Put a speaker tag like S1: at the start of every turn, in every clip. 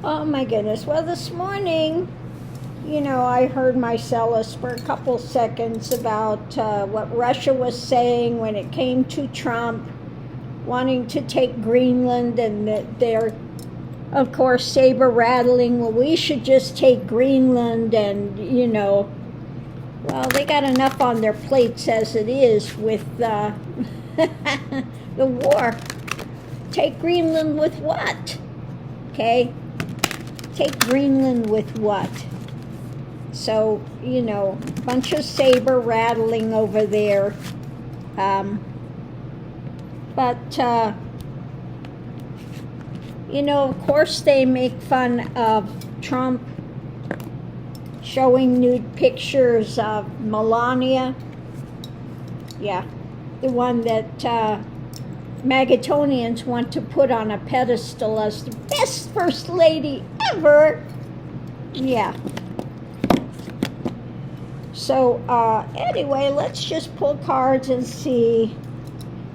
S1: Oh my goodness. Well, this morning, I heard Marcellus for a couple seconds about what Russia was saying when it came to Trump wanting to take Greenland, and that they're, of course, saber rattling. Well, we should just take Greenland, and, well, they got enough on their plates as it is with the war. Take Greenland with what? Okay? Take Greenland with what? So, bunch of saber rattling over there. Of course they make fun of Trump showing nude pictures of Melania. Yeah, the one that Magatonians want to put on a pedestal as the best first lady ever. Yeah. So anyway, let's just pull cards and see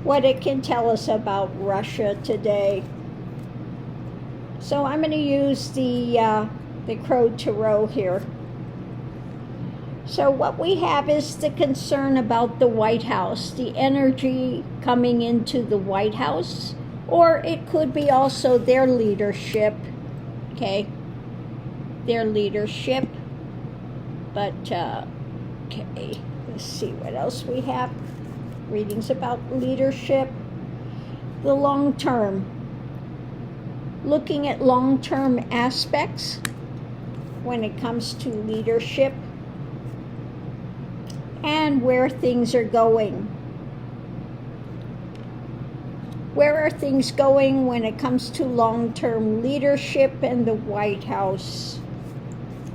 S1: what it can tell us about Russia today. So I'm going to use the Crow Tarot here. So what we have is the concern about the White House, the energy coming into the White House, or it could be also their leadership, okay, their leadership. But, okay, let's see what else we have. Readings about leadership, the long term, looking at long-term aspects when it comes to leadership and where things are going. Where are things going when it comes to long-term leadership and the White House,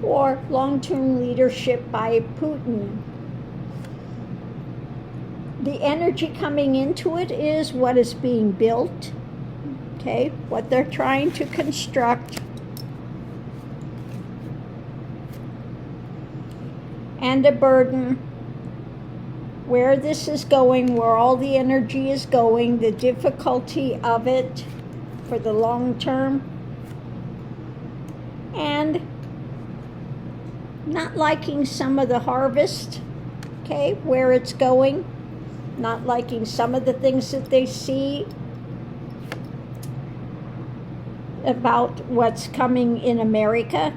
S1: or long-term leadership by Putin? The energy coming into it is what is being built, okay, what they're trying to construct, and a burden, where this is going, where all the energy is going, the difficulty of it for the long term, and not liking some of the harvest, okay, where it's going. Not liking some of the things that they see about what's coming in America,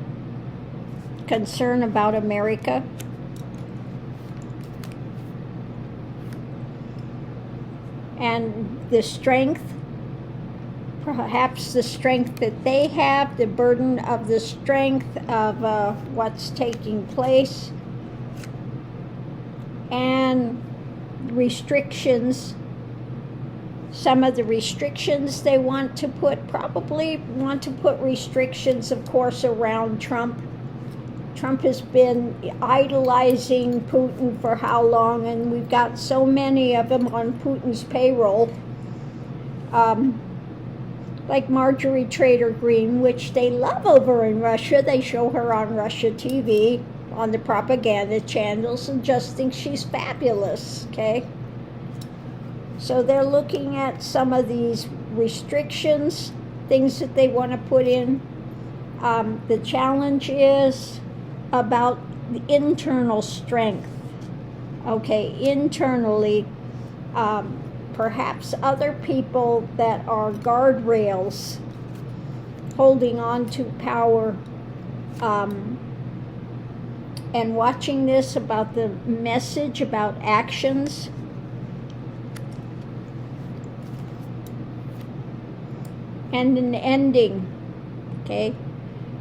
S1: concern about America. And the strength, perhaps the strength that they have, the burden of the strength of what's taking place, and restrictions, some of the restrictions they want to put, probably want to put restrictions, of course, around Trump. Trump has been idolizing Putin for how long, and we've got so many of them on Putin's payroll. Like Marjorie Trader Green, which they love over in Russia. They show her on Russia TV, on the propaganda channels, and just think she's fabulous, okay? So they're looking at some of these restrictions, things that they want to put in. The challenge is about the internal strength, okay? Internally, perhaps other people that are guardrails holding on to power, and watching this about the message, about actions. And an ending, okay?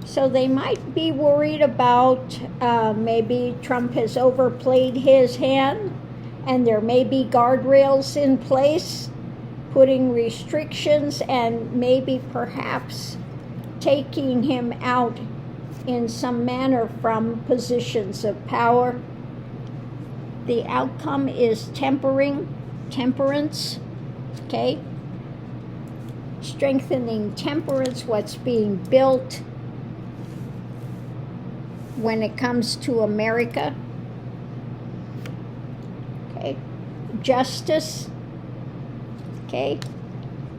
S1: So they might be worried about maybe Trump has overplayed his hand, and there may be guardrails in place, putting restrictions, and maybe perhaps taking him out in some manner from positions of power. The outcome is temperance, okay? Strengthening temperance, what's being built when it comes to America. Okay, justice, okay,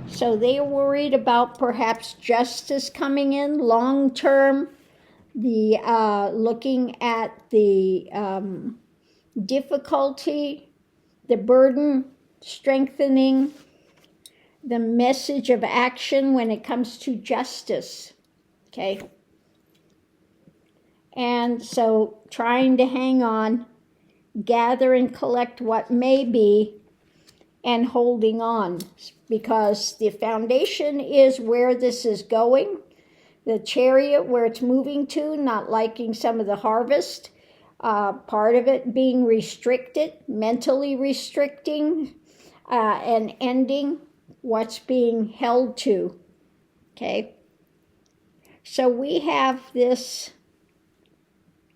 S1: So they are worried about perhaps justice coming in long term, the looking at the difficulty, the burden, strengthening the message of action when it comes to justice, okay? And so trying to hang on, gather and collect what may be, and holding on, because the foundation is where this is going, the chariot where it's moving to, not liking some of the harvest, part of it being restricted, mentally restricting, and ending what's being held to, okay? So we have this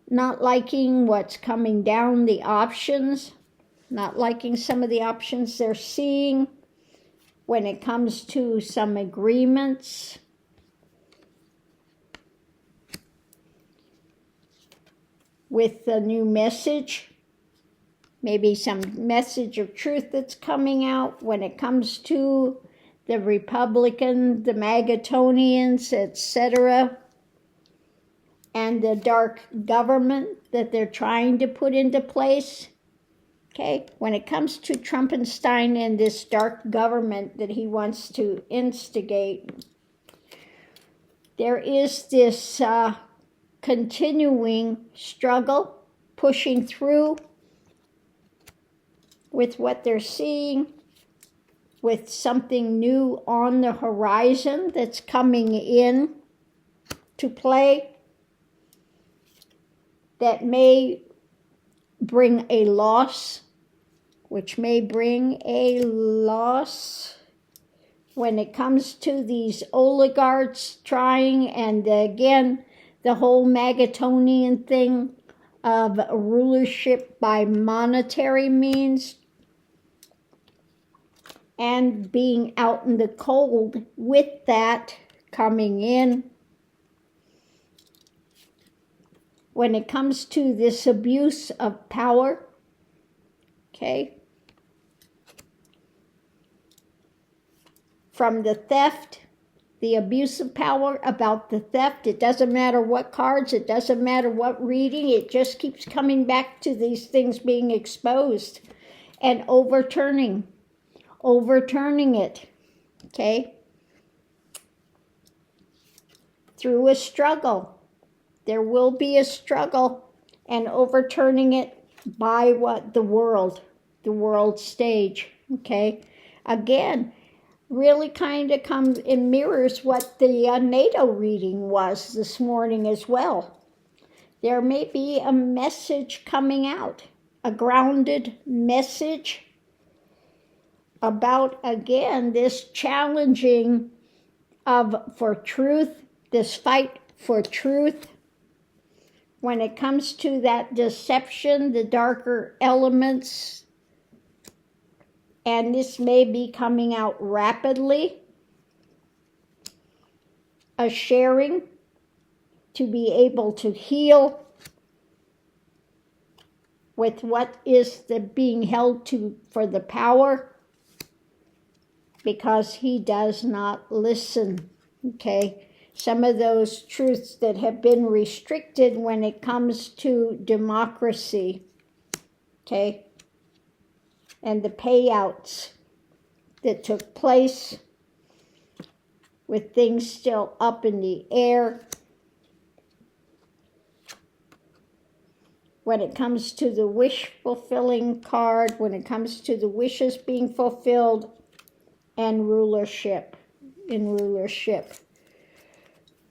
S1: not liking what's coming down, the options, not liking some of the options they're seeing when it comes to some agreements. With the new message, maybe some message of truth that's coming out when it comes to the Republican, the Magatonians, etc., and the dark government that they're trying to put into place. Okay, when it comes to Trumpenstein and this dark government that he wants to instigate, there is this continuing struggle, pushing through with what they're seeing, with something new on the horizon that's coming in to play that may bring a loss, which may bring a loss when it comes to these oligarchs trying, and again, the whole Magatonian thing of rulership by monetary means and being out in the cold with that coming in. When it comes to this abuse of power, okay, from the theft, the abuse of power, about the theft, it doesn't matter what cards, it doesn't matter what reading, it just keeps coming back to these things being exposed and overturning it, okay, through a struggle. There will be a struggle and overturning it by what? The world stage, okay? Again, really kind of comes and mirrors what the NATO reading was this morning as well. There may be a message coming out, a grounded message about, again, this challenging for truth, this fight for truth. When it comes to that deception, the darker elements, and this may be coming out rapidly, a sharing to be able to heal with what is being held to for the power, because he does not listen, okay? Some of those truths that have been restricted when it comes to democracy, okay, and the payouts that took place with things still up in the air. When it comes to the wish-fulfilling card, when it comes to the wishes being fulfilled, and rulership, in rulership.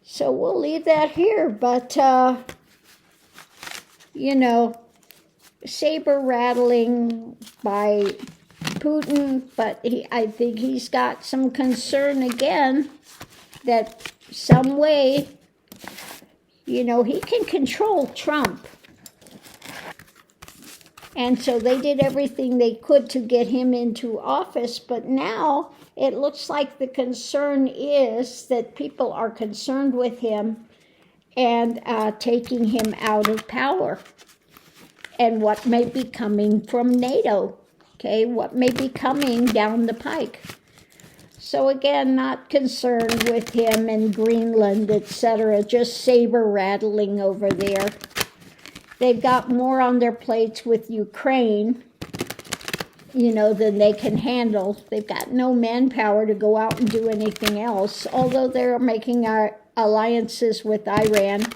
S1: So we'll leave that here, but, saber rattling by Putin, but I think he's got some concern again that some way, he can control Trump. And so they did everything they could to get him into office, but now it looks like the concern is that people are concerned with him and taking him out of power. And what may be coming from NATO, okay? What may be coming down the pike. So again, not concerned with him in Greenland, etc. Just saber rattling over there. They've got more on their plates with Ukraine, than they can handle. They've got no manpower to go out and do anything else, although they're making alliances with Iran.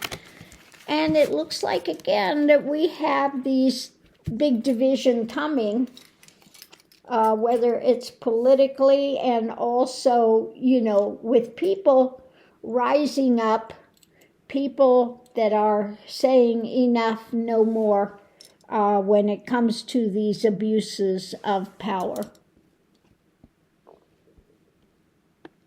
S1: And it looks like, again, that we have these big division coming, whether it's politically and also, with people rising up, people that are saying enough, no more, when it comes to these abuses of power.